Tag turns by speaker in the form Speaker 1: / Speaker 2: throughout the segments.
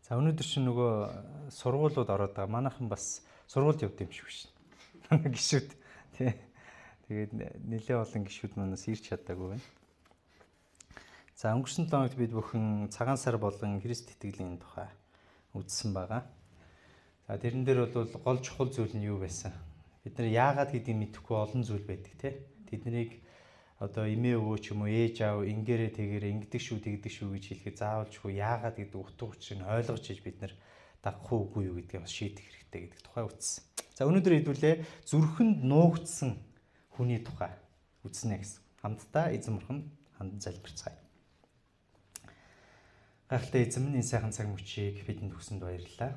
Speaker 1: За өнөөдөр чинь нөгөө сургуулиуд ороод байгаа. Манайхан бас сургуульд явд юм шиг биш. Гişүүд тий. Тэгээд нэлээ олон гişүүд манаас ирч чадаагүй байна. За өнгөрсөн 7 хоногт бид бүхэн цагаан сар болон Христ итгэлийн тухай үзсэн байгаа. За тэрэн дээр бол гол чухал зүйл нь юу байсан? Бид нар яагаад гэдгийг мэдэхгүй олон зүйл байдаг тий. Тэднийг одоо эмээ өвөө ч юм уу ээж аав ингээрээ тэгээрээ ингэдэг шүү тэгдэг шүү гэж хэлэхэд заавалжгүй яагаад гэдэг утга учирыг ойлгож иж бид нар дагах уугүй юу гэдгийг бас шийдэх хэрэгтэй гэдэг тухай үзсэн. За өнөөдөр хэдүүлээ зүрхэнд нуугдсан хүний тухай үзнэ гэсэн. Хамтдаа эзэн бурхан хандан залбирцгаая. Гайхалтай эзэн минь энэ сайхан цаг мөчийг бидэнд өгсөнд баярлалаа.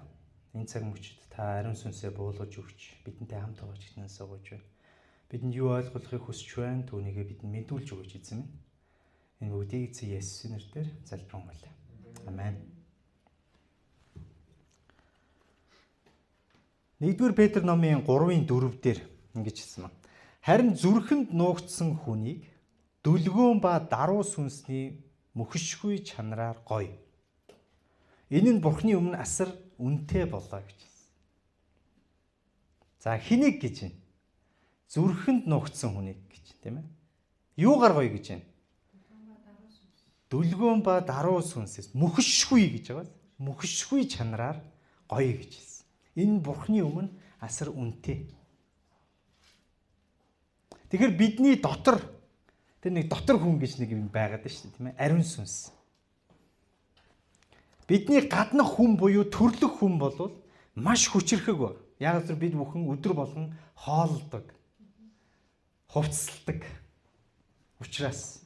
Speaker 1: Энэ цаг мөчид та ариун сүнсээ буулгаж өгч бидэнтэй хамт байгаа ч гэсэн суугаж байна. Бидэнд юу ойлгохыг хүсэж байна түүнийгээ бидэнд мэдүүлж өгөөч эзэн минь. Энэ бүгдийг эзэн Есүсийн нэрээр залбирanгуйлаа. Амен. 1-р Петр номын 3:4 дээр ингэж хэлсэн байна. Харин зүрхэнд нуугдсан хүнийг дүлгөөн ба даруй сүнсний мөхөшгүй чанараар гоё. Энэ нь Бурхны өмнө асар үнэтэй болоо гэж хэлсэн. За хэнийг гэж байна? Зүрхэнд нуугдсан хүнийг гэж тийм ээ. Юугаар гоё гэж байна? Дүлгөөн ба даруй сүнсээс мөхөшгүй гэж байгаа. Мөхөшгүй чанараар гоё гэж хэлсэн. Энэ Бурхны өмнө асар үнэтэй. Тэгэхээр бидний дотор тэр нэг дотор хүн гэж нэг юм байгаад байна шүү дээ тийм ээ. Ариун сүнс. Бидний гаднах хүн буюу төрлөх хүн бол маш хүчрхэг баг. Яг л бид бүхэн өдөр болгон хоолдог. Хувцсалдаг. Учраас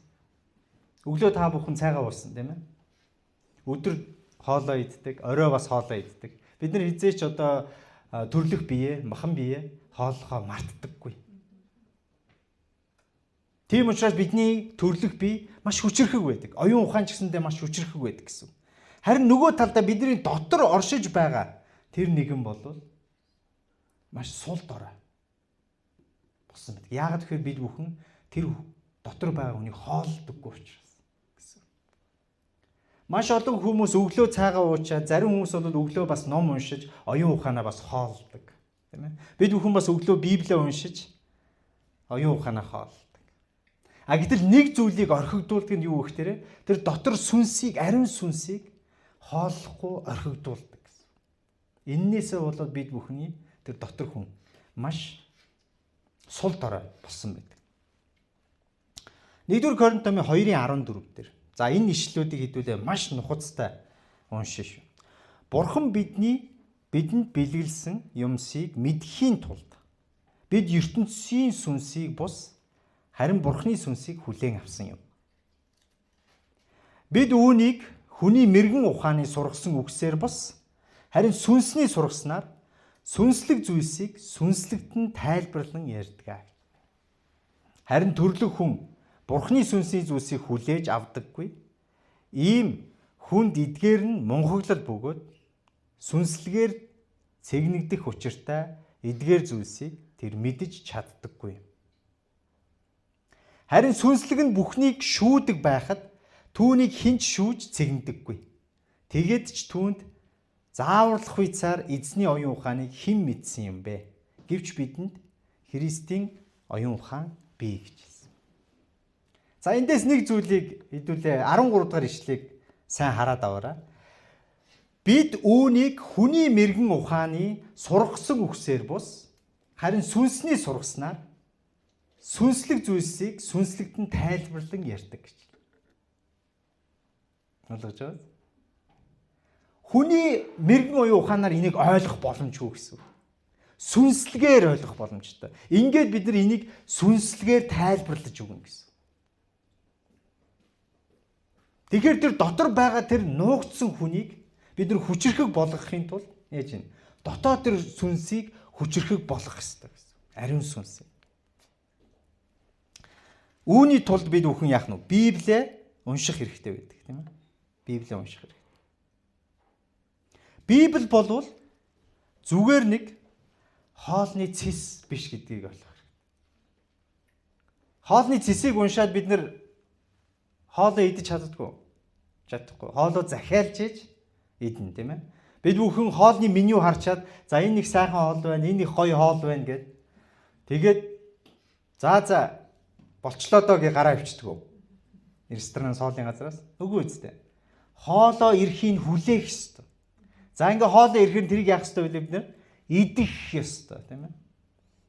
Speaker 1: өглөө та бүхэн цайгаа уусан тийм ээ. Өдөр хоолоо иддэг, орой бас хоолоо иддэг. Бид нар хизээч одоо төрлөх бие, махан бие хооллохоо мартдаггүй. Тийм учраас бидний төрлөх бие маш хүчрхэг байдаг. Оюун ухаан ч гэсэндээ маш хүчрхэг байдаг гэсэн. Харин нөгөө талдаа бидний дотор оршиж байгаа тэр нэгэн бол маш сул дорой болсон байдаг. Яагаад гэхээр бид бүхэн тэр дотор байгаа хүнийг хоолдоггүй учраас гэсэн. Маш олон хүмүүс өглөө цайгаа уучаад, зарим хүмүүс бол өглөө бас ном уншиж, оюун ухаанаа бас хоолдог, тийм ээ. Бид бүхэн бас өглөө Библийг уншиж, оюун ухаанаа хоолдог. А гэтэл нэг зүйлийг орхигдуулдаг нь юу гэхээр тэр дотор сүнсийг, ариун сүнсийг хооллохгүй орхигдуулдаг гэсэн. Иннээсээ болоод бид бүхний тэр дотор хүн маш сул дорой болсон байдаг. 1-р Коринт номын 2:14 дээр. За энэ ишлэлүүдийг хэдүүлээ маш нухацтай уншиж шүү. Бурхан бидэнд бэлгэлсэн юмсыг мэдхийн тулд бид ертөнцийн сүнсийг бус харин Бурханы сүнсийг хүлээн авсан юм. Бид үүнийг хүний мэрэгэн ухааны сургасан үгсээр бус харин сүнсний сургаснаар сүнслэг зүйлсийг сүнслэгтэн тайлбарлан ярьдаг. Харин төрлөх хүн Бурхны сүнсний зүйлсийг хүлээж авдаггүй. Ийм хүнд эдгээр нь мунхаглал бөгөөд сүнслэгээр цэгнэгдэх учиртай эдгээр зүйлсийг тэр мэдэж чаддаггүй. Харин сүнслэг нь бүхнийг шүүдэг байхад түүнийг хинч шүүж цэгнэдэггүй. Тэгээд ч түүнд зааварлах хуйцаар эзний оюун ухааныг хэн мэдсэн юм бэ? Гэвч бидэнд Христийн оюун ухаан бий гэж хэлсэн. За эндээс нэг зүйлийг хэдүүлээ 13 дахь ишлэгийг сайн хараад аваарай. Бид үүнийг хүний мэрэгэн ухааны сургасан үгсээр бус харин сүнсний сургаснаар сүнслэг зүйлсийг сүнслэгтэн тайлбарлан ярьдаг гэж. Ойлгож байна? Хүний мэрэгэн оюун ухаанаар энийг ойлгох боломжгүй гэсэн. Сүнслэгээр ойлгох боломжтой. Ингээд бид нар энийг сүнслэгээр тайлбарлаж өгнө гэсэн. Тэгэхээр тэр дотор байгаа тэр нуугдсан хүнийг бид нар хүчрхэг болгохын тулд яаж юм? Дотоод тэр сүнсийг хүчрхэг болгох хэрэгтэй гэсэн. Ариун сүнсийг. Үүний тулд бид бүхэн яах нь вэ? Библийг унших хэрэгтэй байдаг, тийм ээ. Библийг унших хэрэгтэй. Библи болвол зүгээр нэг хоолны цэс биш гэдгийг ойлгох хэрэгтэй. Хоолны цэсийг уншаад бид нар хоолоо идэж чаддаггүй. Хоолоо захиалж иж идэн тийм ээ. Бид бүхэн хоолны меню харчаад за энэ нэг сайхан хоол байна, энэ нэг гоё хоол байна гэд. Тэгээд за болчлоо доо гэ гараа өвчдөг. Ресторан соолын газараас үгүй үстэй. Хоолоо ирэхийг хүлээх ёстой. За ингээ хоолоо ирэхээр тэрийг яах ёстой вэ бид нэр? Идэх ёстой тийм ээ.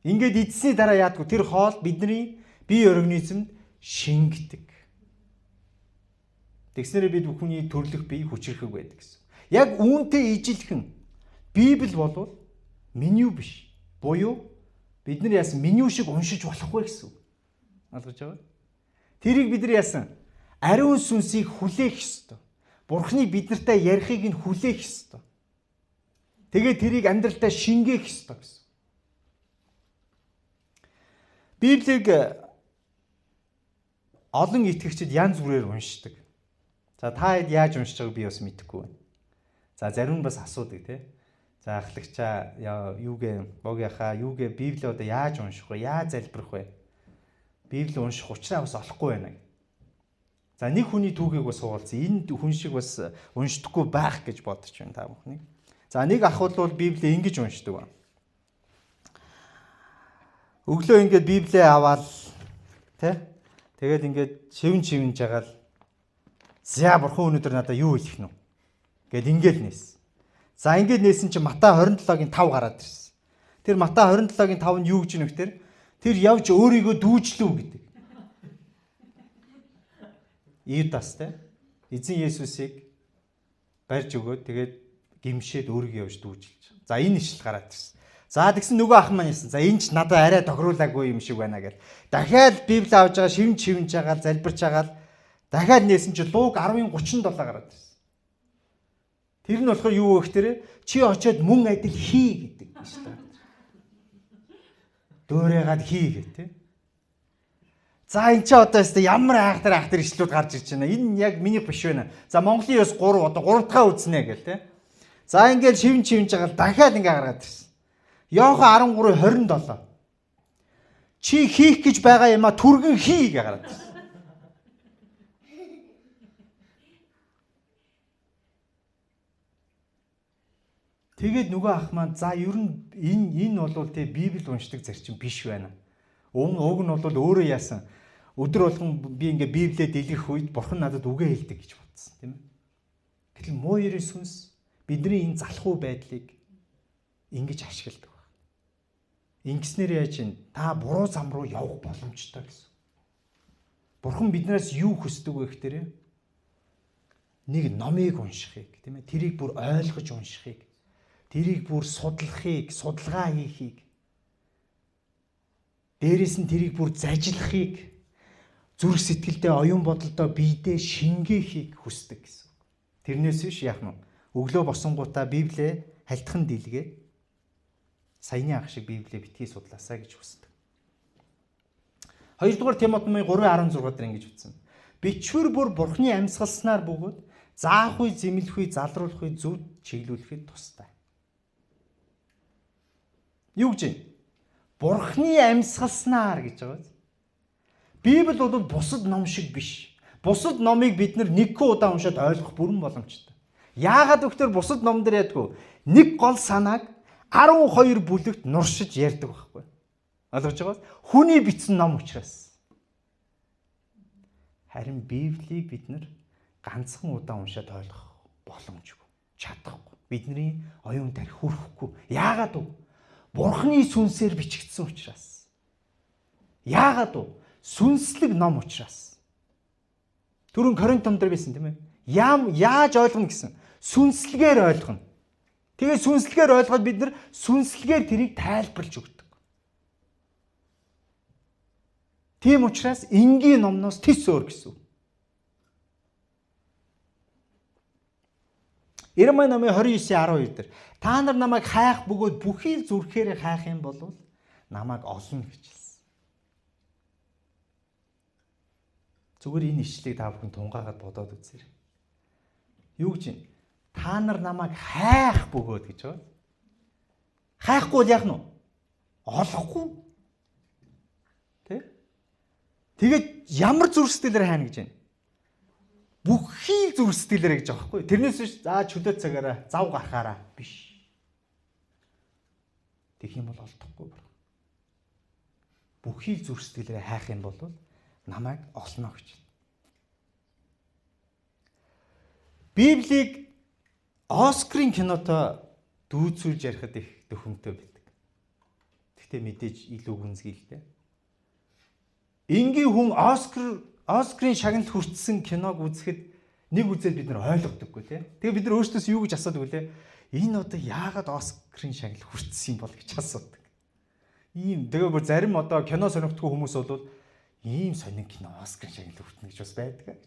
Speaker 1: Ингээд идсний дараа яадгүй тэр хоол бидний бие организмд шингэдэг. Тэгснээрээ бид бүхний төрлөх бие хүчрэхэг байдаг гэсэн. Яг үүнтэй ижилхэн Библи болвол меню биш. Буюу бид нар яасан меню шиг уншиж болохгүй гэсэн. Ойлгож байгаа? Тэрийг бид нар яасан ариун сүнсийг хүлээх ёстой. Бурхны биднэртэй ярихыг нь хүлээх ёстой. Тэгээд тэрийг амьдралдаа шингээх ёстой гэсэн. Библийг олон итгэгчид янз бүрээр уншдаг. За та хэд яаж уншиж байгааг би бас мэдэхгүй байна. За зарим нь бас асуудаг тий. За ахлагчаа юугээ богяхаа юугээ Библи одоо яаж унших вэ? Яаж залбирах вэ? Библи унших учраа бас олохгүй байна. За нэг хүний түүхийг бас суулцсан. Энэ хүн шиг бас уншдаггүй байх гэж бодож байна та бүхний. За нэг ах бол Библийг ингэж уншдаг байна. Өглөө ингээд Библийг аваад тий. Тэгээд ингээд шивэн жагаал за бурхан өнөөдөр надад юу хэлэх нь вэ? Гэт ингээд нээсэн. За ингээд нээсэн чинь Матай 27-гийн 5 гараад ирсэн. Тэр Матай 27-гийн 5-нд юу гэж юм бэ? Тэр явж өөрийгөө дүүжлүү гэдэг. Юдас те. Эзэн Есүсийг барьж өгөөд тэгээд гимшээд өөрийгөө явж дүүжилж. За энэ ишл гараад ирсэн. За тэгсэн нөгөө ах маань хэлсэн. За энэ ч надад арай тохируулаагүй юм шиг байна гэл. Дахиад Библи авж байгаа шивэн жагаал залбирч жагаал дахиад нээсэн чи Луг 10:37 гараад ирсэн. Тэр нь болохоор юу вэ гэхээр чи очиод мөн адил хий гэдэг юм шүү дээ. Дөөрээгаад хий гэх тээ. За энэ чи одоо өстө ямар айхтар ишлүүд гарч ирж байна. Энэ яг миний биш байна. За Монголын 9 3 одоо 3 дахь үзнэ гэл тээ. За ингээд шивэн жагаал дахиад ингээ гаргаад ирсэн. Иохан 13:27. Чи хийх гэж байгаа юм а түргэн хий гэж гараад ирсэн. Тэгээд нөгөө ах маань за ер нь энэ бол тий Библи уншдаг зарчим биш байна. Уг нь бол өөрөө яасан өдөр болгон би ингээ Библиэд дэлгэх үед бурхан надад үгээ хэлдэг гэж бодсон тийм ээ. Гэтэл муу ерийн сүнс бидний энэ залхуу байдлыг ингэж ашигладаг байна. Ингэснээр яаж ин та буруу зам руу явах боломжтой гэсэн. Бурхан биднээс юу хүсдэг вэ гэхээр нэг номыг уншихыг тийм ээ. Тэрийг бүр ойлгож уншихыг. Тэрийг бүр судлахыг, судалгаа хийхийг. Дээрээс нь тэрийг бүр зажлахыг, зүрх сэтгэлдээ оюун бодолдоо биедээ шингээхийг хүсдэг гэсэн. Тэрнээс биш яах нь өглөө босонгуудаа Библийг хальтхан дийлгээд саяны ах шиг Библийг битгий судлаасаа гэж хүсдэг. 2 дугаар Тимоти 3:16 дээр ингэж бичсэн. Бичвэр бүр Бурхны амьсгалснаар бөгөөд заах үе, зэмлэх үе, залруулах үе, зөв чиглүүлэхэд тустай. Юу гэж вэ? Бурхны амьсгалснаар гэж байгаа. Библи бол бусад ном шиг биш. Бусад номыг бид нэг удаа уншаад ойлгох бүрэн боломжтой. Яагаад гэвэл бусад ном дээр ядгүй нэг гол санааг 12 бүлэгт нуршиж ярьдаг байхгүй. Ойлгож байгаа? Хүний бичсэн ном учраас. Харин Библийг бид ганцхан удаа уншаад ойлгох боломжгүй. Чадахгүй. Бидний оюун тарих хүрэхгүй. Яагаад вэ? Бурхны сүнсээр бичигдсэн учраас. Яагаад вэ? Сүнслэг ном учраас. Түрүүн Коринтон дээр байсан тийм ээ. Яаж ойлгоно гэсэн? Сүнслэгээр ойлгоно. Тэгээ сүнслэгээр ойлгоод бид сүнслэгээр тэрийг тайлбарлаж өгдөг. Тийм учраас энгийн номноос тис өөр гэсэн. Иремай номын 29:12 дээр та нар намайг хайх бөгөөд бүхий зүрхээр хайх юм бол намайг олно гэж хэлсэн. Зүгээр энэ ишлэгийг та бүхэн тунгаагаад бодоод үзээрэй. Юу гэж юм? Та нар намайг хайх бөгөөд гэж байна. Хайхгүй бол яах нь вэ? Олохгүй. Тэ? Тэгээд ямар зүрх сэтгэлээр хайна гэж байна? Бүхий зүрх сэтгэлээрээ гэж байгаа байхгүй. Тэрнээс биш за чөлөө цагаараа зав гарахаараа биш. Тэгэх юм бол олдохгүй. Бүхий зүрх сэтгэлээрээ хайх юм бол намайг олно гэж. Библийг Оскарын киното дүүцүүлж ярихад их төхөмтэй байдаг. Гэхдээ мэдээж илүү гүнзгий л дээ. Энгийн хүн Оскарын шагналд хүртсэн киног үзэхэд нэг үзэл бид нар ойлгодоггүй тий. Тэгээ бид нар өөрсдөөс юу гэж асуудаг вүлээ? Энэ одоо яагаад Оскарын шагналд хүртсэн юм бол гэж асуудаг. Ийм тэгээ бүр зарим одоо кино сонирхдаггүй хүмүүс бол ийм сонин кино Оскарын шагналд хүртэнэ гэж бас байдаг.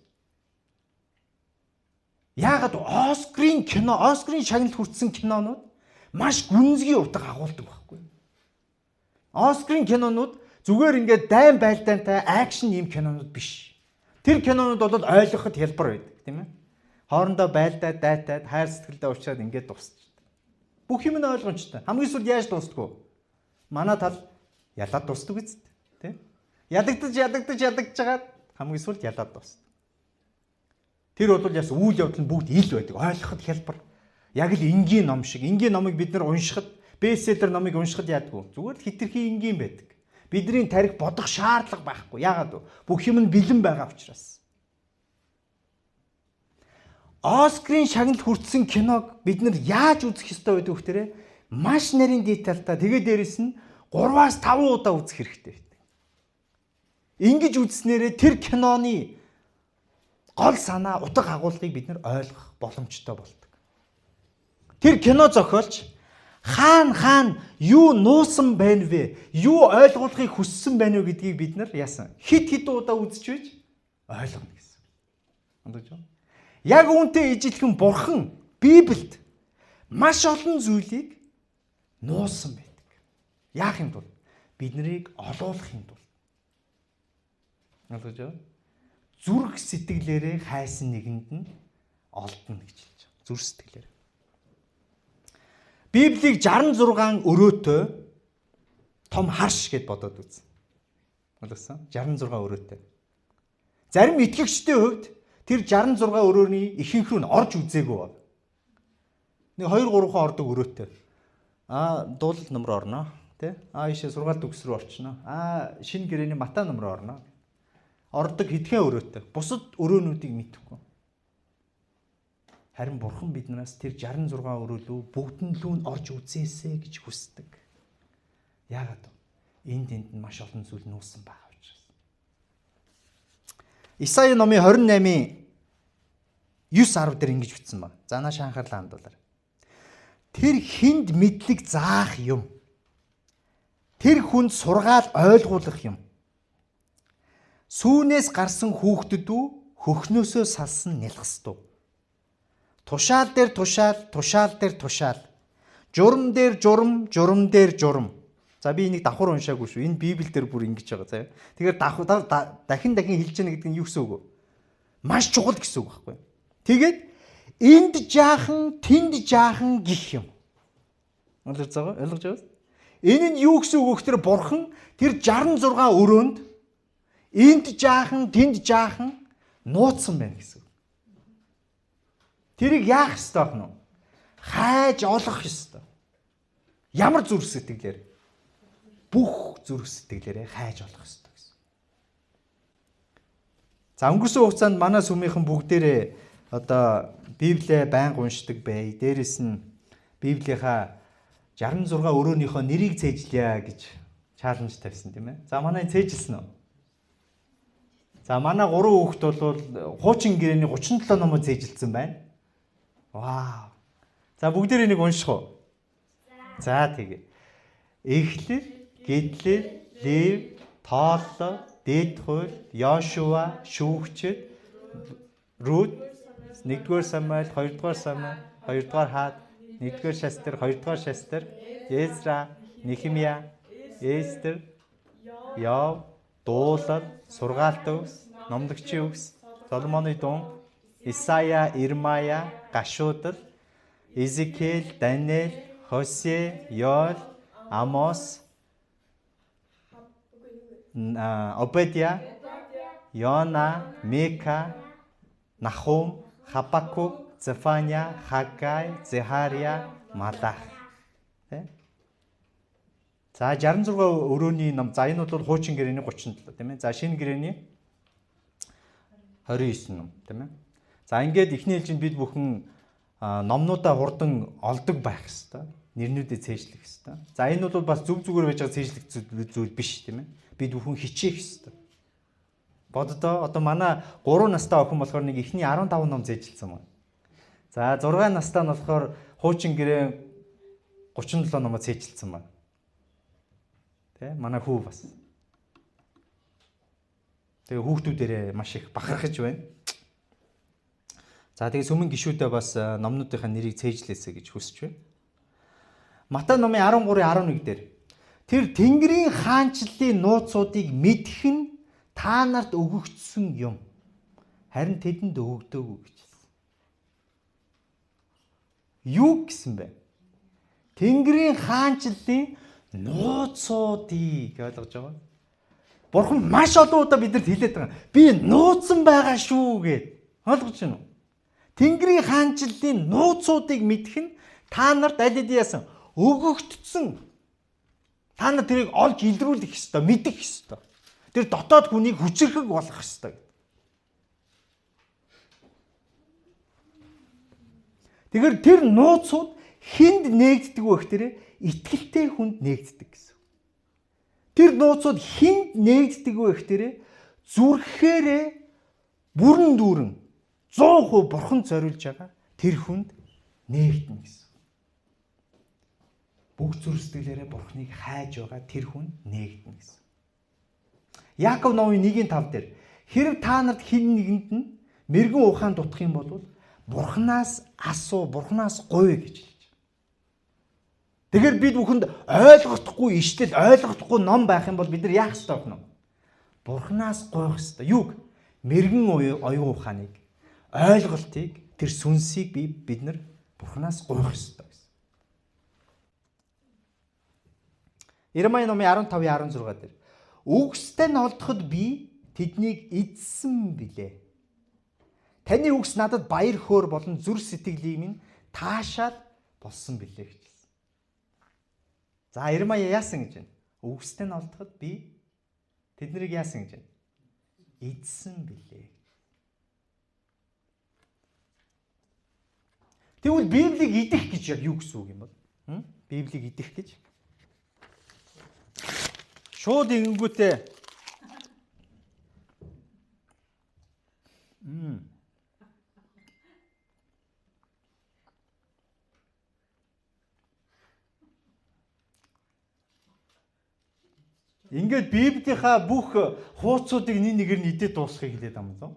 Speaker 1: Яагаад Оскарын шагналд хүртсэн кинонууд маш гүнзгий утга агуулдаг байхгүй. Оскарын кинонууд зүгээр ингээд дайн байлдаантай акшн ийм кинонууд биш. Тэр кинонууд бол ойлгоход хялбар байдаг, тийм ээ. Хоорондоо байлдаад, дайтаад, хайр сэтгэлдээ уучраад ингээд дуусчихдаг. Бүх юм нь ойлгомжтой. Хамгийн сүүлд яаж дуустдаг вэ? Манай тал ялаад дуустдаг биз дээ, тийм? Ядагдаж жагаад хамгийн сүүлд ялаад дуустдаг. Тэр бол яс үйл явдал нь бүгд ил байдаг. Ойлгоход хялбар. Яг л энгийн ном шиг. Энгийн номыг бид нар уншихад, бестселлер номыг уншихад яадгүй. Зүгээр л хитрхи энгийн байдаг. Бидний тарих бодох шаардлага байхгүй. Яагаад вэ? Бүх юм нь бэлэн байгаа учраас. Оскарын шагналд хүртсэн киног бид нар яаж үзэх ёстой байдаг вэ гэхээр маш нарийн детальтай. Тэгээ дээрэс нь 3-5 удаа үзэх хэрэгтэй байдаг. Ингэж үзснээрээ тэр киноны гол санаа, утга агуулгыг бид нар ойлгох боломжтой болдог. Тэр кино зохиолч хаана юу нуусан байна вэ? Юу ойлгуулахыг хүссэн байна вэ гэдгийг бид нар яасан? Хит удаа үзэж байж ойлгоно гэсэн. Ондож байна. Яг үүнтэй ижилхэн Бурхан Библиэд маш олон зүйлийг нуусан байдаг. Яах юм бол биднийг олоолахын тулд. Ондож байна. Зүрх сэтгэлээрээ хайсан нэгэнд нь олдно гэж хэлж байгаа. Зүрх сэтгэлээр. Библийг 66 өрөөтэй том харш гэд бодоод үз. Ойлгосон? 66 өрөөтэй. Зарим итгэгчдийн хувьд тэр 66 өрөөний ихэнх рүү нь орж үзээгүй байна. Нэг 2-3 ордог өрөөтэй. Дуулал номер орно, тий? Ийшээ сургаалт төгс рүү орчихно. Шинэ гэрээний Матай номер орно. Ордог хэдхэн өрөөтэй. Бусад өрөөнүүдийг мэдэхгүй. Харин Бурхан биднээс тэр 66 өрөө лөө бүгдэн лүү нь орж үзээсэй гэж хүсдэг. Яагаад вэ? Энд нь маш олон зүйл нуусан байгаа учраас. Исая номын 28-ийн 9-10 дээр ингэж бичсэн байна. Занаа анхаарлаа хандуулаарай. Тэр хүнд мэдлэг заах юм. Тэр хүнд сургаал ойлгуулах юм. Сүүнээс гарсан хүүхдэд хөхнөөсөө салсан нялхстав. Тушаал дээр тушаал. Журам дээр журам. За би энийг давхар уншаагүй шүү. Энэ Библиэл дээр бүр ингэж байгаа заяа. Тэгэхээр дахин хэлж яана гэдэг нь юу гэсэн үг вэ? Маш чухал гэсэн үг байхгүй. Тэгээд энд жаахан, тэнд жаахан гих юм. Ойлгож байгаа? Энэ нь юу гэсэн үг вэ гэхээр Бурхан тэр 66 өрөөнд энд жаахан, тэнд жаахан нууцсан байна гэсэн. Тэрийг яах ёстой вэ хнөө? Хайж олох ёстой. Ямар зүрх сэтгэлээр? Бүх зүрх сэтгэлээрээ хайж олох ёстой гэсэн. За өнгөрсөн хугацаанд манай сүмийнхэн бүгдээрээ одоо Библийг байнга уншдаг бай. Дээрээс нь Библийнхаа 66 өрөөнийхөө нэрийг цээжлэе гэж чаленж тавьсан тийм ээ. За манай цээжилсэн үү? За манай 3 хүүхэд бол хуучин гэрээний 37 номыг цээжилсэн байна. Вау. За бүгдээрээ нэг унших уу? За тэгээ. Эхлэл, Гэтлэл, Лев, Тоолло, Дээд хууль, Йошуа, Шүүгчид, Рут, 1-р Самуэль, 2-р Самуэль, 2-р Хаад, 1-р Шастер, 2-р Шастер, Езра, Нехемия, Эстер, Йов, Дуулал, Сургаалт өгс, Номлогчийн өгс, Соломоны дун, Исая, Ирмая, Гашуудал, Изекиэл, Даниэл, Хосе, Йоэл, Амос, Обедия, Йона, Мика, Нахум, Хабакук, Зефаня, Хаггай, Захария, Малах. Тэ? За 66 өрөөний ном. За энэ бол хуучин гэрээний 37 тийм ээ. За шинэ гэрээний 29 ном тийм ээ. За ингээд эхний ээлжинд бид бүхэн номнуудаа хурдан олдог байх хэвээр. Нэрнүүдээ цээжлэх хэвээр. За энэ бол бас зүг зүгээр байж байгаа цээжлэх зүйл биш тийм ээ. Бид бүхэн хичээх хэвээр. Боддоо одоо манай 3 настай охин болохоор нэг эхний 15 ном цээжилсэн байна. За 6 настай нь болохоор хуучин гэрээ 37 номоо цээжилсэн байна. Тэ манай хүү бас. Тэгээ хүүхдүүдээрээ маш их бахархаж байна. За тэгээ сүмэн гишүүдээ бас номнуудынхаа нэрийг цээжлээсэй гэж хүсэж байна. Матай номын 13:11 дээр тэр Тэнгэрийн хаанчлалын нууцуудыг мэдэх нь та нарт өгөгдсөн юм. Харин тэдэнд өгөгдөөгүй гэж хэлсэн. Юу гэсэн бэ? Тэнгэрийн хаанчлалын нууцуудыг ойлгож байгаа. Бурхан маш олон удаа бидэнд хэлээд байгаа. Би нууцсан байгаа шүү гэд. Ойлгож байна уу? Тэнгэрийн хаанчлалын нууцуудыг мэдэх нь та нарт аль яасан өгөгдсөн. Та нар тэрийг олж илрүүлэх ёстой, мэдэх ёстой. Тэр дотоод хүнийг хүчрхэг болгох ёстой. Тэгэхээр тэр нууцуд хүнд нээгддэг вэ гэхээр итгэлтэй хүнд нээгддэг гэсэн. Тэр нууцуд хүнд нээгддэг вэ гэхээр зүрхээрээ бүрэн дүүрэн 100% бурханд зориулж байгаа тэр хүнд нээгдэнэ гэсэн. Бүх зүрх сэтгэлээрээ бурхныг хайж байгаа тэр хүнд нээгдэнэ гэсэн. Яаков номын 1:5 дээр хэрв та нарт хэн нэгэнд нь мэрэгэн ухаан дутах юм бол бурхнаас асуу, бурхнаас гуй гэж хэлж байна. Тэгэхээр бид бүхэнд ойлгохдохгүй ишлэл, ойлгохдохгүй ном байх юм бол бид нар яах ёстой вэ? Бурхнаас гуйх ёстой. Юуг? Мэрэгэн оюун ухааныг, ойлголтыг, тэр сүнсийг бид нар бурхнаас гуйх ёстой гэсэн. Иремай номын 15:16 дээр үгстэй нь олдоход би тэднийг эзсэн билээ. Таны үгс надад баяр хөөр болон зүрх сэтгэлийг минь таашаад болсон билээ гэж хэлсэн. За Иремай яасан гэж байна? Үгстэй нь олдоход би тэднийг яасан гэж байна? Эзсэн билээ. Тэгвэл Библийг идэх гэж яг юу гэсэн үг юм бол? Библийг идэх гэж шууд ингэнгүүтээ ингээд Библийнхаа бүх хуудсуудыг нэг нэгээр нь идээд дуусгахыг хэлээд байгаа юм лөө.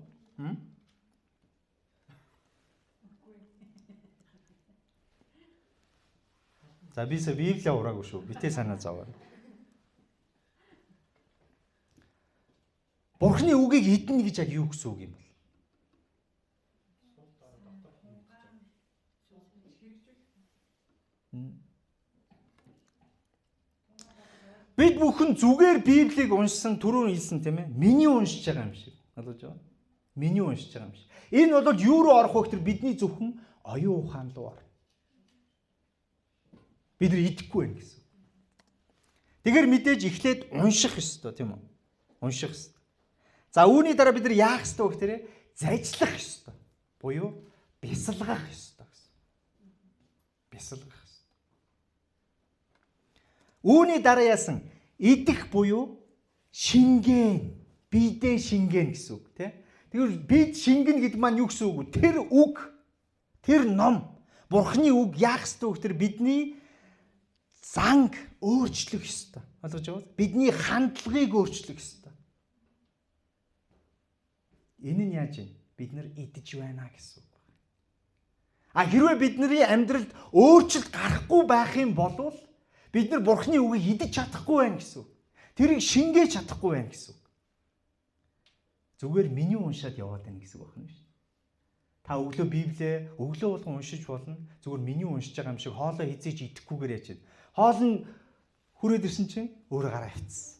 Speaker 1: За бисаа Библийг ураагүй шүү. Битээ санаа зовоо. Бурхны үгийг идэнэ гэж яг юу гэсэн үг юм бол? Бид бүхэн зүгээр Библийг уншсан түрүү хэлсэн тийм ээ. Миний уншиж байгаа юм шиг. Ойлгож байна? Миний уншиж байгаа юм шиг. Энэ бол юу руу орох вэ гэхээр бидний зөвхөн оюун ухаан руу орно. Бид нар идэхгүй байх гэсэн. Тэгэхээр мэдээж эхлээд унших ёстой тийм үү? Унших ёстой. За үүний дараа бид нар яах ёстой вэ гэхээр зажлах ёстой. Буюу бясалгах ёстой гэсэн. Бясалгах. Үүний дараа яасан идэх буюу шингэн, бидээ шингэн гэсэн үг тийм. Тэгэхээр бид шингэн гэдэг маань юу гэсэн үг вэ? Тэр үг, тэр ном, Бурхны үг яах ёстой вэ гэхээр бидний занг өөрчлөх ёстой. Ойлгож байна уу? Бидний хандлагыг өөрчлөх ёстой. Энэ нь яаж вэ? Бид нар идэж байна гэсэн үг. Хэрвээ бидний амьдралд өөрчлөлт гарахгүй байх юм бол бид нар Бурхны үгийг идэж чадахгүй байх гэсэн үг. Тэрийг шингээж чадахгүй байх гэсэн үг. Зүгээр меню уншаад яваад байна гэсэн үг байна шүү. Та өглөө Библийг өглөө болгон уншиж болно. Зүгээр меню уншиж байгаа юм шиг хоолоо хизээж идэхгүйгээр яаж вэ? Хоол нь хүрээд ирсэн чинь өөрөө гараа хавцсан.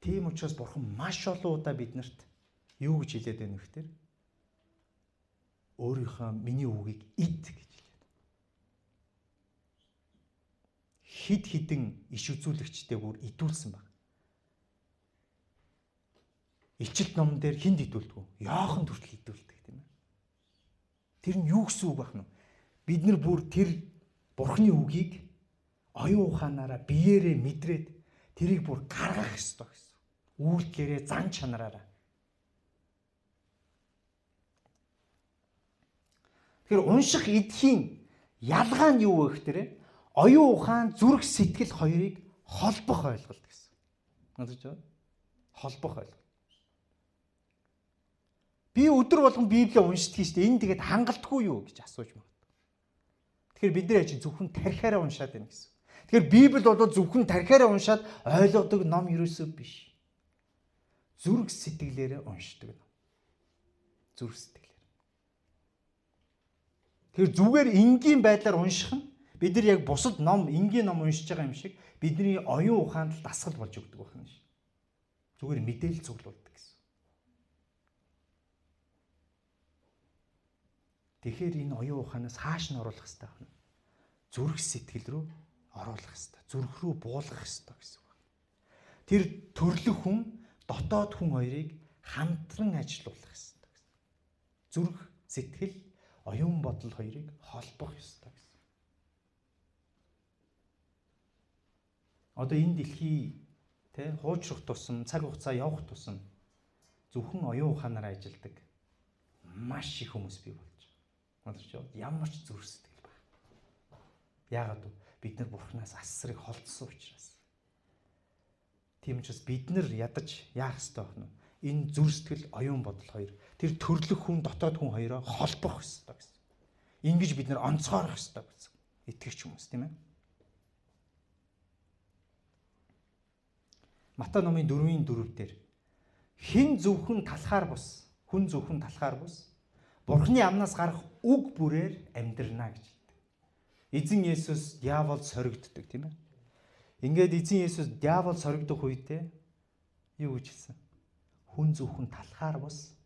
Speaker 1: Тийм учраас Бурхан маш олон удаа биднэрт юу гэж хэлээд байна вэ гэхээр өөрийнхөө миний үгийг ид гэж хэлээд. Хид хідэн иш үзүүлэгчтэй бүр идүүлсэн баг. Илчилт номон дээр хинд идүүлдэг? Йохан хүртэл идүүлдэг тийм ээ. Тэр нь юу гэсэн үг байна вэ? Бид нар бүр тэр Бурханы үгийг оюун ухаанаараа биеэрээ мэдрээд тэрийг бүр гаргах ёстой гэсэн. Үйлдэлээрээ зан чанараараа. Тэгэхээр унших эдхийн ялгаа нь юу вэ гэхээр оюун ухаан зүрх сэтгэл хоёрыг холбох ойлголт гэсэн. Мэдэж байна? Холбох ойлголт. Би өдөр болгон Библийг уншдаг шүү дээ. Энэ тэгээд хангалтгүй юу гэж асууж магадгүй. Тэгэхээр бид нар яа зөвхөн тархиараа уншаад байна гэсэн. Тэгэхээр Библи бол зөвхөн тархиараа уншаад ойлгодог ном ерөөсөө биш. Зүрх сэтгэлээрээ уншдаг ном. Зүрх сэтгэлээр. Тэгэхээр зүгээр энгийн байдлаар унших нь бид нар яг бусад ном, энгийн ном уншиж байгаа юм шиг бидний оюун ухаанд дасгал болж өгдөг байна шүү. Зүгээр мэдээлэл цуглуулдаг гэсэн. Тэгэхээр энэ оюун ухаанаас хааш нь оруулах хэрэгтэй байна. Зүрх сэтгэл рүү оруулах хэрэгтэй. Зүрх рүү буулгах хэрэгтэй гэсэн үг. Тэр төрлөх хүн, дотоод хүн хоёрыг хамтран ажилуулах хэрэгтэй гэсэн. Зүрх, сэтгэл, оюун бодол хоёрыг холбох ёстой гэсэн. Одоо энэ дэлхий хуучрах тусам, цаг хугацаа явах тусам зөвхөн оюун ухаанаар ажилдаг маш их хүмүүс бий болж байна. Ямар ч зүрх сэтгэл байна. Яагаад вэ? Бид нар Бурханаас асрыг холдсон учраас. Тийм учраас бид нар ядаж яах ёстой вэ? Энэ зүрх сэтгэл, оюун бодол хоёр тэр төрлөх хүн, дотоод хүн хоёроо холбох ёстой гэсэн. Ингэж бид нар онцгойрох ёстой гэсэн. Итгэгч хүмүүс тийм ээ. Матай номын 4:4 дээр хэн зөвхөн талахаар бус, хүн зөвхөн талахаар бус Бурханы амнаас гарах үг бүрээр амьдрна гэж хэлдэг. Эзэн Есүс диавол соригддог тийм ээ. Ингээд эзэн Есүс диавол соригдох үедээ юу гэж хэлсэн? Хүн зөвхөн талахаар бус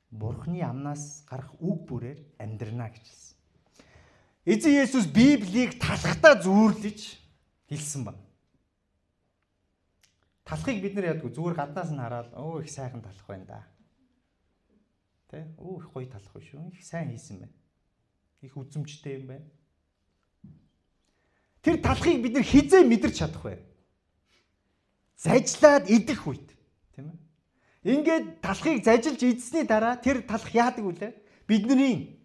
Speaker 1: Бурханы амнаас гарах үг бүрээр амьдрна гэж хэлсэн. Эзэн Есүс Библийг талахтаа зүүрлэж хэлсэн байна. Талахыг бид нар ядгүй зүгээр гаднаас нь хараад өө их сайхан талах байна да. Тэ? Өө их гоё талах биш үү? Их сайн хийсэн байна. Их үзмжтэй юм байна. Тэр талахыг бид нар хизээ мэдэрч чадах вэ? Зажлаад идэх үед, тийм ээ? Ингээд талахыг зажилж идсэний дараа тэр талах яадаг вүлээ? Бидний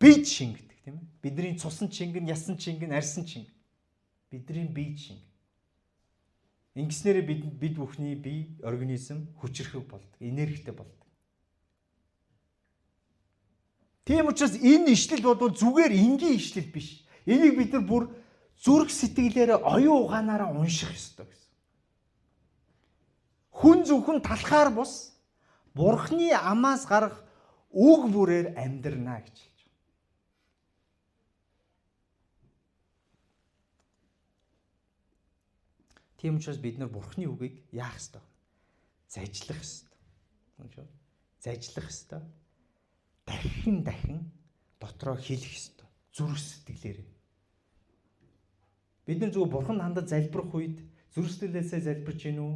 Speaker 1: бие шингэдэг, тийм ээ? Бидний цусан чингэн, ясан чингэн, арьсан чингэн. Бидний бие шингэн. Ингэснээр бид бүхний бие, организм хүчрхэг болдог, энергитэй болдог. Тийм учраас энэ ишлэл бол зүгээр энгийн ишлэл биш. Энийг бид нар бүр зүрх сэтгэлээрээ оюун ухаанаараа унших ёстой гэсэн. Хүн зөвхөн талахаар бус Бурханы амаас гарах үг бүрээр амьдрна гэж хэлж байна. Тийм учраас бид нар Бурханы үгийг яах ёстой? Зажлах ёстой. Үнэхээр зажлах ёстой. Дахин дотроо хэлэх ёстой. Зүрх сэтгэлээрээ. Бид нар зөвхөн Бурхан хандад залбирах үед зүрх сэтгэлээсээ залбирч гин үү?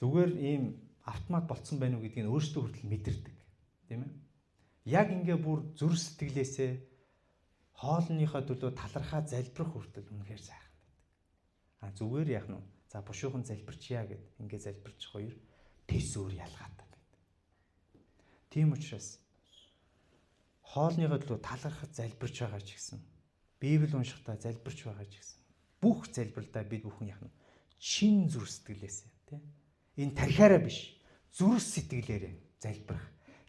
Speaker 1: Зүгээр ийм автомат болцсон байна уу гэдгийг өөрсдөө хүртэл мэдэрдэг. Тийм ээ? Яг ингээ бүр зүрх сэтгэлээсээ хоолныхоо төлөө талархаа залбирах хүртэл үнэхээр сайхан байдаг. Зүгээр яах нь? За бушуухан залбирчъя гэд ингээ залбирч хоёр тэс өөр ялгаатай байдаг. Тийм учраас хоолныхоо төлөө талархаж залбирч байгаа ч гэсэн Библи уншихдаа залбирч байгаа ч гэсэн бүх залбиралдаа бид бүхэн яах нь? Чин зүрх сэтгэлээсээ тийм. Энэ тархиараа биш, зүрх сэтгэлээрээ залбирах.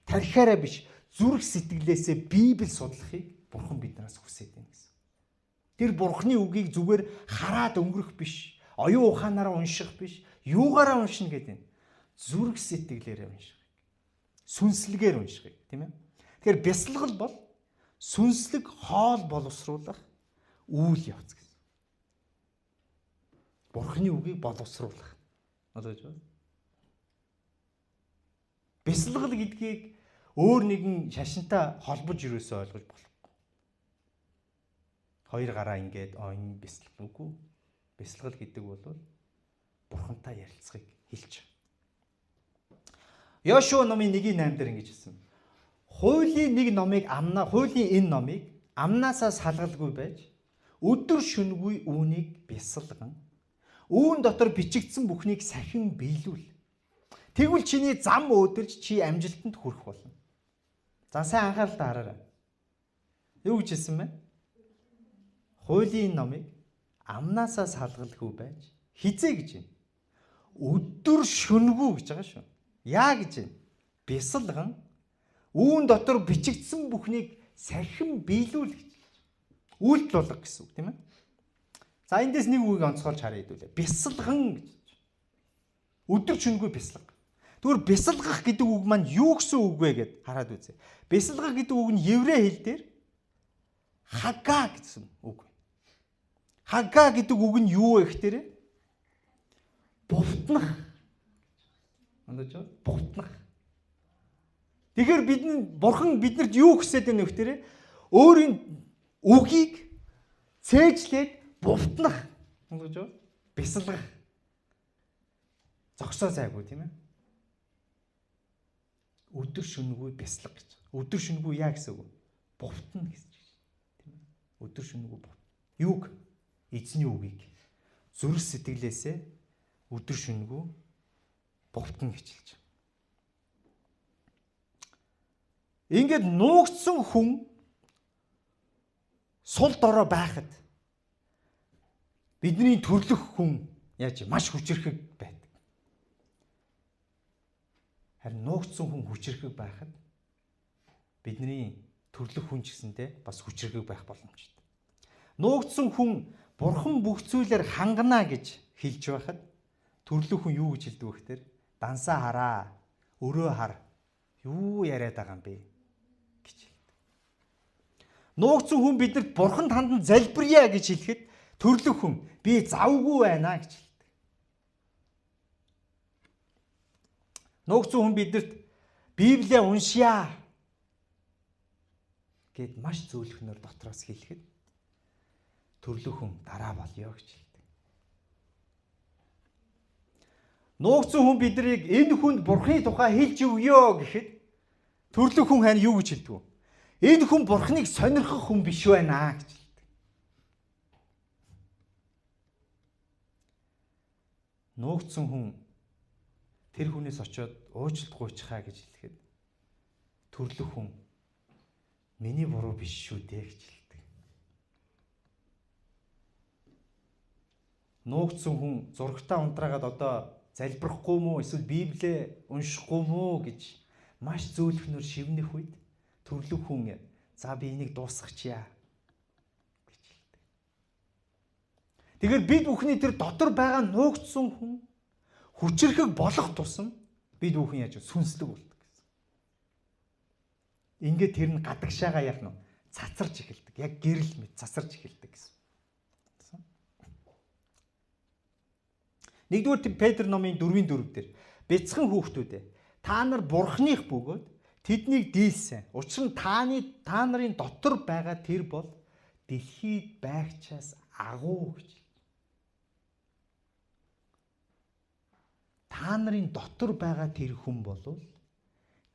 Speaker 1: Тархиараа биш, зүрх сэтгэлээсээ Библи судлахыг Бурхан биднээс хүсэж байна гэсэн. Тэр Бурханы үгийг зүгээр хараад өнгөрөх биш, оюун ухаанаараа унших биш, юугаараа уншина гэдэг нь зүрх сэтгэлээрээ унших. Сүнслэгээр унших, тийм ээ? Тэгэхээр бясалгал бол сүнслэг хоол боловсруулах үйл явц гэсэн. Бурханы үгийг боловсруулах. Ойлгож байна. Бясалгал гэдгийг өөр нэгэн шашинтай холбож юусоо ойлгож болохгүй. Хоёр гараа ингээд энэ бясалгал үгүй. Бясалгал гэдэг бол бурхантай ярилцахыг хэлж байна. Йошуа номын 1:8 дээр ингэж хэлсэн. Хуулийн нэг номыг хуулийн энэ номыг амнаасаа салгалгүй байж өдөр шөнөгүй үүнийг бясалган үүн дотор бичигдсэн бүхнийг сахин биелүүл. Тэгвэл чиний зам өөдөрж чи амжилтанд хүрэх болно. За сайн анхааралтай хараарай. Юу гэж хэлсэн бэ? Хуулийн номыг амнаасаа салгалгүй байж хизээ гэж байна. Өдөр шөнөгүй гэж байгаа шүү. Яа гэж байна? Бясалган үүн дотор бичигдсэн бүхнийг сахин биелүүл гэж. Үйлдэл болго гэсэн үг тийм ээ. За эндээс нэг үгийг онцгойлж харъя хэдүүлээ. Бясалган гэж. Өдөр шөнөгүй бясалга. Тэгвэл бясалгах гэдэг үг маань юу гэсэн үг вэ гэд хараад үзье. Бясалгах гэдэг үг нь еврей хэл дээр хага гэсэн үг. Хага гэдэг үг нь юу вэ гэхээр бувтнах. Ондож бувтнах. Тэгэхээр бурхан биднэрт юу хүсэж байна вэ гэхээр өөрийн үгийг цээжлээд бувтнах. Ондож бясалгах. Зогсоо зайгүй тийм ээ. Өдөр шөнөгүй бясалга гэж. Өдөр шөнөгүй яа гэсэн үг? Бувтна гэсэн чинь тийм ээ. Өдөр шөнөгүй бувтна. Юуг? Эзний үгийг зүрх сэтгэлээсээ өдөр шөнөгүй бувтна гэж хэлж байна. Ингээд нуугдсан хүн сул дорой байхад бидний төрлөх хүн яаж маш хүчрэхэг байдаг. Харин нуугдсан хүн хүчрэхэг байхад бидний төрлөх хүн ч гэсэндээ бас хүчрэхэг байх боломжтой. Нуугдсан хүн бурхан бүх зүйлээр хангана гэж хэлж байхад төрлөх хүн юу гэж хэлдэг вэ гэхээр дансаа хараа, өрөө хар. Юу яриад байгаа юм бэ гэж хэлдэг. Нуугдсан хүн бидэнд бурханд хандан залбирья гэж хэлэхэд төрлөх хүн би завгүй байна гэж хэлдэг. Нуугдсан хүн бидэнд Библийг уншия гэд маш зөөлхнөр дотроос хэлэхэд төрлөх хүн дараа болёо гэж хэлдэг. Нуугдсан хүн биднийг энэ хүнд бурхны тухай хэлж өгье гэхэд төрлөх хүн хань юу гэж хэлдэг вэ? Энэ хүн бурхныг сонирхох хүн биш байна гэж хэлдэг. Нуугдсан хүн тэр хүнээс очиод уучлалт гуйчихаа гэж хэлэхэд төрлөх хүн миний буруу биш шүү дээ гэж хэлдэг. Нуугдсан хүн зургатаа унтраагаад одоо залбирахгүй мүү эсвэл Библийг уншихгүй мүү гэж маш зөөлхнөр шивнэх үед төрлөх хүн за би энийг дуусгачья гэж хэлдэг. Тэгэхээр бид бүхний тэр дотор байгаа нуугдсан хүн хүчрэхэг болох тусам бид бүхэн яаж сүнслэг болдог гэсэн. Ингээд тэр нь гадагшаага яах нь цацарч эхэлдэг. Яг гэрэл мэт цацарч эхэлдэг гэсэн. Нэгдүгээр Петр номын 4:4 дээр бяцхан хүүхдүүдээ та нар бурхных бөгөөд тэднийг дийлсэн. Учир нь та нарын дотор байгаа тэр бол дэлхийд байгчаас агуу гэж. Та нарын дотор байгаа тэр хүн бол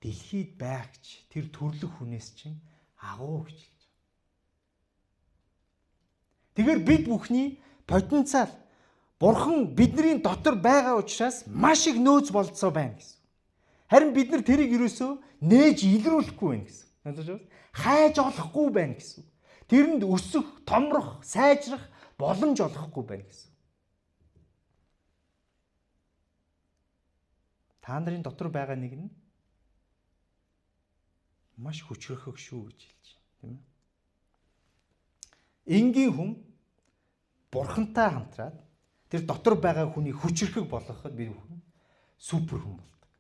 Speaker 1: дэлхийд байгч тэр төрлөх хүнээс чинь агуу гэж хэлж байна. Тэгэхээр бид бүхний потенциал бурхан бидний дотор байгаа учраас маш их нөөц болцоо байна гэсэн. Харин бид нар тэрийг ерөөсөө нээж илрүүлэхгүй байна гэсэн. Ойлгож байна? Хайж олохгүй байна гэсэн. Тэрэнд өсөх, томрох, сайжрах боломж олохгүй байна гэсэн. Та нарын дотор байгаа нэг нь маш хүчрэхэг шүү гэж хэлж байна, тийм ээ. Энгийн хүн бурхантай хамтраад тэр дотор байгаа хүний хүчрэхэг болгоход бид бүхэн супер хүн болдог.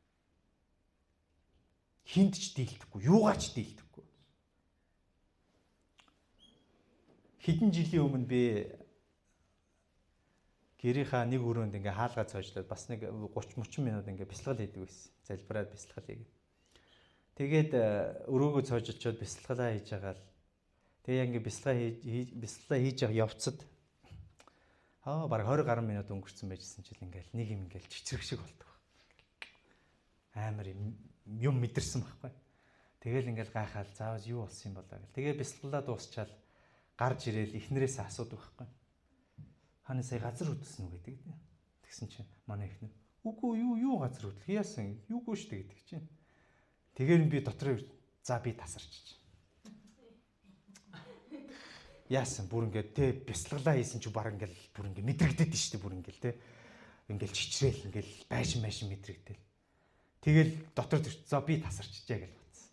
Speaker 1: Хинт ч дийлдэхгүй, юугаач дийлдэхгүй. Хэдэн жилийн өмнө би гэрийнхаа нэг өрөөнд ингээ хаалгаа цоожлоод бас нэг 30-30 минут ингээ бясалгал хийдэг байсан. Залбираад бясалгал хийгээд. Тэгээд өрөөгөө цоожлчоод бясалгалаа хийж байгаа л тэгээ яг ингээ бясалгалаа хийж байгаа явцад баг 20 гаруй минут өнгөрцөн байжсэн чил ингээл нэг юм ингээл чичрэх шиг болдог. Амар юм мэдэрсэн байхгүй. Тэгэл ингээл гайхаад заавал юу болсон юм болоо гэл. Тэгээ бясалгалаа дуусчаал гарч ирээл эхнэрээс асуудаг байхгүй. Хана сая газар хөдлсөн үү гэдэг. Тэгсэн чинь манай эхнэр үгүй юу газар хөдлөх яасан юугүй шүү дээ гэдэг чинь. Тэгэхээр би дотроо за би тасарч. Яасан бүр ингээд те бясалгалаа хийсэн чи баг ингээд бүр ингээд мэдрэгдээд шүү дээ бүр ингээд те. Ингээд чичрээл ингээд байшин мэдрэгдээл. Тэгэл дотор за би тасарчжээ гэж бодсон.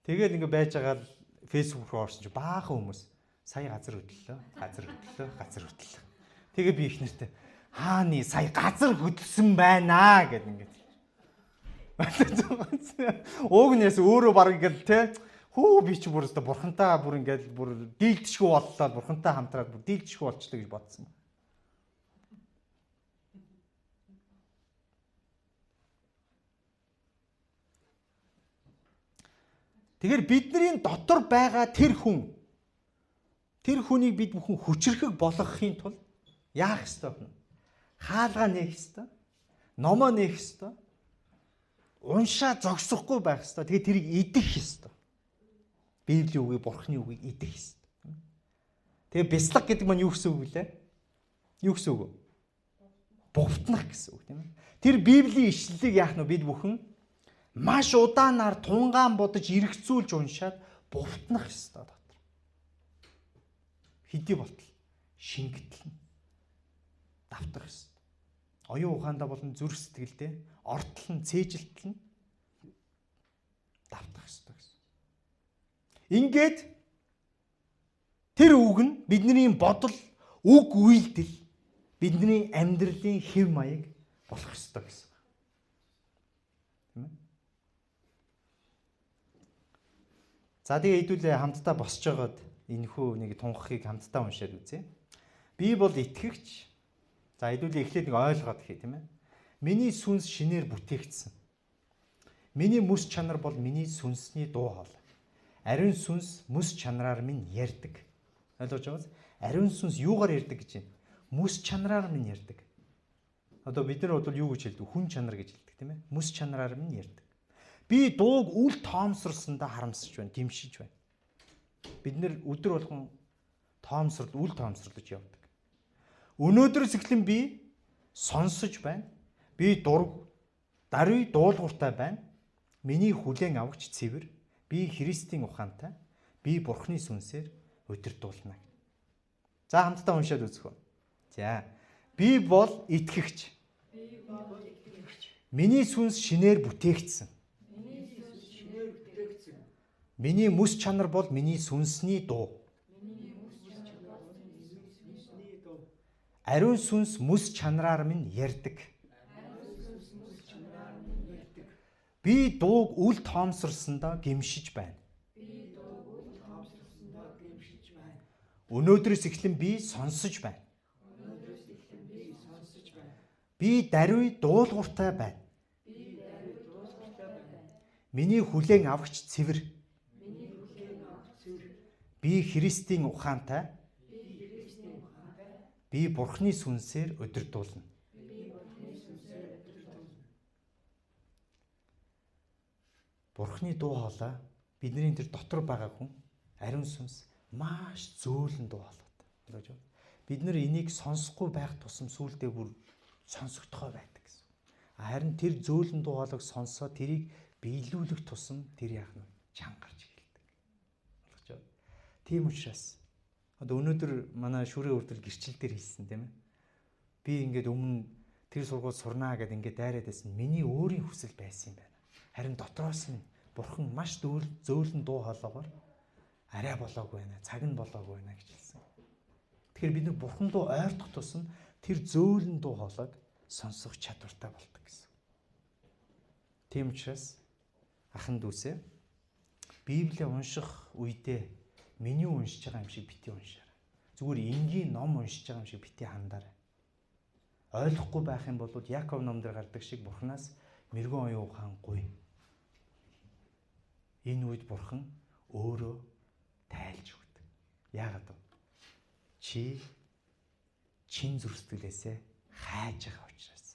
Speaker 1: Тэгэл ингээд байж байгаа л фэйсбүүк руу орсон чи баахан хүмүүс сая газар хөдлөлөө. Тэгээ би их нэртэй хааны сая газар хөдлсөн байна гэд ингээд. Ууг нэс өөрөө баг ингээд те хөө би ч бүр өстө бурхантаа бүр ингээд бүр дийлдэшгүй боллоо бурхантаа хамтраад бүр дийлдэшгүй болчлоо гэж бодсон. Тэгэхээр бидний дотор байгаа тэр хүнийг бид бүхэн хүчрэхэг болгохын тулд яах ёстой вэ? Хаалгаа нээх ёстой. Номоо нээх ёстой. Уншаа зогсохгүй байх ёстой. Тэгээ тэрийг идэх ёстой. Библийн үгийг, Бурхны үгийг идэх ёстой. Тэгээ бяцлах гэдэг маань юу гэсэн үг вэ? Юу гэсэн үг вэ? Бовтнах гэсэн үг тийм ээ. Тэр Библийн ишлэлийг яах нь бид бүхэн маш удаанаар тунгаан бодож эргцүүлж уншаад бовтнах ёстой дотор. Хэдий болтол шингэтэл давтах ёстой. Оюун ухаандаа болон зүрх сэтгэлдээ ортол нь цээжилтэл нь давтах ёстой гэсэн. Ингээд тэр үг нь бидний бодол, үг үйлдэл, бидний амьдралын хэв маяг болох ёстой гэсэн. Тийм ээ. За тэгээ хэдүүлээ хамтдаа босч байгаад энэхүү нэг тунхагийг хамтдаа уншаад үзье. Би бол итгэгч. За хэдүүлээ эхлээд нэг ойлгоод хий тийм ээ. Миний сүнс шинээр бүтээгдсэн. Миний мэс чанар бол миний сүнсний дуу хоолой. Ариун сүнс мэс чанараар минь ярьдаг. Ойлгож байгаас? Ариун сүнс юугаар ярьдаг гэж байна? Мэс чанараар минь ярьдаг. Одоо бид нар бол юу гэж хэлдэг? Хүн чанар гэж хэлдэг тийм ээ. Мэс чанараар минь ярьдаг. Би дууг үл тоомсорлсондоо харамсаж байна, дэмшиж байна. Бид нэр өдөр болгон үл тоомсорлож явдаг. Өнөөдрөөс эхлэн би сонсож байна. Би даруй дуулууртай байна. Миний хүлээн авагч цэвэр. Би Христийн ухаантай. Би Бурхны сүнсээр удирдуулна. За хамтдаа уншаад үзэх үү. За. Би бол итгэгч. Миний сүнс шинээр бүтээгдсэн. Миний мэс чанар бол миний сүнсний дуу. Ариун сүнс мэс чанараар минь ярьдаг. Би дууг үл тоомсорлсондоо гэмшиж байна. Өнөөдрөөс эхлэн би сонсож байна. Би даруй дуулууртай байна. Миний хүлээн авагч цэвэр. Би Христийн ухаантай. Би Бурхны сүнсээр удирдуулна. Бурхны дуу хоолой бидний тэр дотор байгаа хүн ариун сүнс маш зөөлөн дуу хоолойтой. Бид нэр энийг сонсохгүй байх тусам сүултээ бүр сонсогдохой байдаг гэсэн. Харин тэр зөөлөн дуу хоолойг сонсоо тэрийг биелүүлэх тусам тэр яах нь чангарч эхэлдэг. Болгож байна. Тийм учраас одоо өнөөдөр манай шүрээ үрдэл гэрчлэл дээр хэлсэн тийм ээ. Би ингээд өмнө тэр сургууль сурнаа гэдээ ингээд дайраад байсан. Миний өөрийн хүсэл байсан юм байна. Харин дотроос нь Бурхан маш зөөлөн дуу хоолойгоор арай болоогүй байна. Цаг нь болоогүй байна гэж хэлсэн. Тэгэхээр бид нар Бурхан дуу ойртох тусам тэр зөөлөн дуу хоолойг сонсох чадвартай болдог гэсэн. Тийм учраас ахан дүүсээ Библийг унших үедээ миний уншиж байгаа юм шиг бити уншаарай. Зүгээр энгийн ном уншиж байгаа юм шиг бити хандаарай. Ойлгохгүй байх юм бол Яков номдэр гардаг шиг Бурханаас мэрэгэн оюун ухаан гуй. Энэ үед Бурхан өөрөө тайлж өгдөг. Яагаад вэ? Чи чин зүрстгэлээсээ хайж байгаа учраас.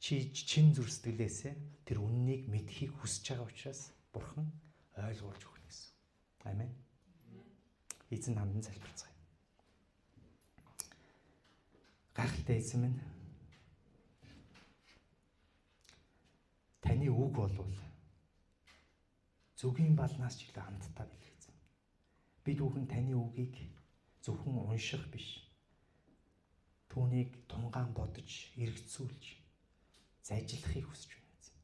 Speaker 1: Чи чин зүрстгэлээсээ тэр үннийг мэдхийг хүсэж байгаа учраас Бурхан ойлгуулж өгнө гэсэн. Амен. Эзэн хамтан залбирцгаая. Гайхалтай эзэн минь. Таны үг болвол зүгийн балнаас ч илүү хамттай билээ эзэн. Бид бүхэн таны үгийг зөвхөн унших биш. Түүнийг тунгаан бодож, эргэцүүлж, зажиллахыг хүсэж байна эзэн.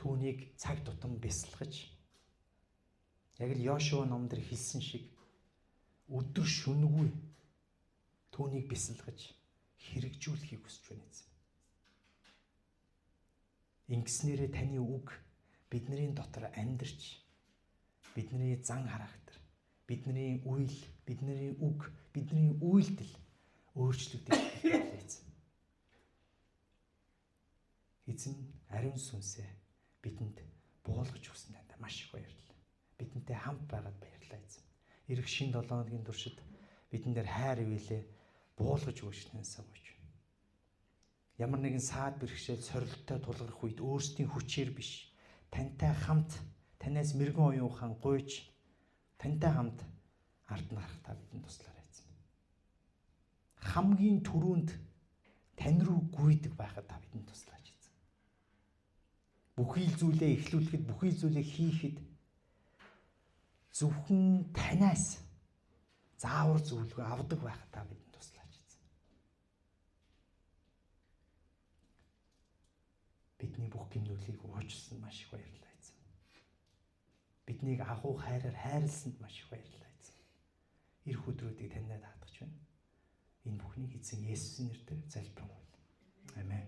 Speaker 1: Түүнийг цаг тутам бясалгаж, яг л Йошуа номдэр хэлсэн шиг өдөр шөнөгүй түүнийг бясалгаж, хэрэгжүүлэхийг хүсэж байна эзэн. Ингэснээрээ таны үг бидний дотор амьдарч, бидний зан характер, бидний үйл, бидний үг, бидний үйлдэл өөрчлөгдөж эзэн. Эзэн ариун сүнсээ бидэнд буулгаж өгсөн танд маш их баярлалаа. Бидэнтэй хамт байгаад баярлалаа эзэн. Ирэх шин 7 хоногийн туршид бидэн дээр хайр ивэлээ буулгаж өгч таньсаа гойч. Ямар нэгэн саад бэрхшээл сорилттой тулгарх үед өөрсдийн хүчээр биш, тантай хамт, танаас мэрэгэн оюун ухаан гуйж, тантай хамт ард нь харах та бидэнд туслаарай эзэн. Хамгийн түрүүнд тань руу гүйдэг байхад та бидэнд туслаач эзэн. Бүхий л зүйлээ эхлүүлэхэд, бүхий л зүйлээ хийхэд зөвхөн танаас заавар зөвлөгөө авдаг байхад та бидэнд туслаач эзэн. Бидний бүх гинүүлийг уучлсан маш их баярлалаа эзэн. Биднийг агуу хайраар хайрлсанд маш их баярлалаа эзэн. Ирэх өдрүүдийг таньд даатгаж байна. Энэ бүхнийг эзэн Есүсийн нэрээр залбирanгуй. Амен.